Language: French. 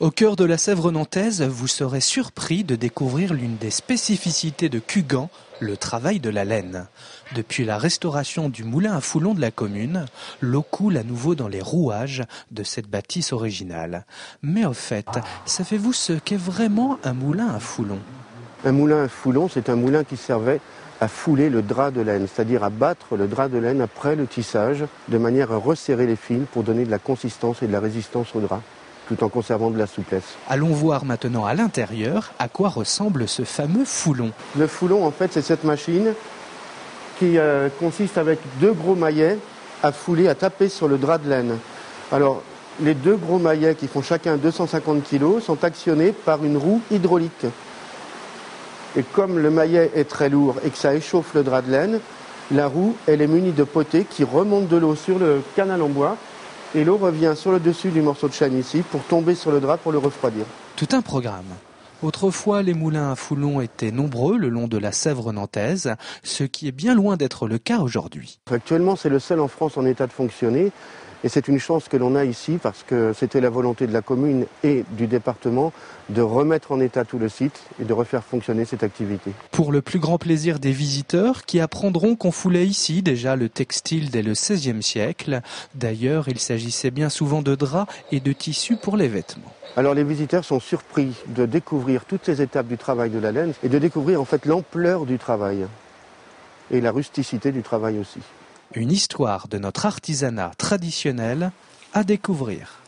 Au cœur de la Sèvre nantaise, vous serez surpris de découvrir l'une des spécificités de Cugand, le travail de la laine. Depuis la restauration du moulin à foulon de la commune, l'eau coule à nouveau dans les rouages de cette bâtisse originale. Mais au fait, savez-vous ce qu'est vraiment un moulin à foulon ? Un moulin à foulon, c'est un moulin qui servait à fouler le drap de laine, c'est-à-dire à battre le drap de laine après le tissage, de manière à resserrer les fils pour donner de la consistance et de la résistance au drap, tout en conservant de la souplesse. Allons voir maintenant à l'intérieur à quoi ressemble ce fameux foulon. Le foulon, en fait, c'est cette machine qui consiste avec deux gros maillets à fouler, à taper sur le drap de laine. Alors, les deux gros maillets qui font chacun 250 kg sont actionnés par une roue hydraulique. Et comme le maillet est très lourd et que ça échauffe le drap de laine, la roue, elle est munie de potées qui remontent de l'eau sur le canal en bois. Et l'eau revient sur le dessus du morceau de chaîne ici pour tomber sur le drap pour le refroidir. Tout un programme. Autrefois, les moulins à foulon étaient nombreux le long de la Sèvre nantaise, ce qui est bien loin d'être le cas aujourd'hui. Actuellement, c'est le seul en France en état de fonctionner. Et c'est une chance que l'on a ici parce que c'était la volonté de la commune et du département de remettre en état tout le site et de refaire fonctionner cette activité. Pour le plus grand plaisir des visiteurs qui apprendront qu'on foulait ici déjà le textile dès le XVIe siècle. D'ailleurs, il s'agissait bien souvent de draps et de tissus pour les vêtements. Alors les visiteurs sont surpris de découvrir toutes ces étapes du travail de la laine et de découvrir en fait l'ampleur du travail et la rusticité du travail aussi. Une histoire de notre artisanat traditionnel à découvrir.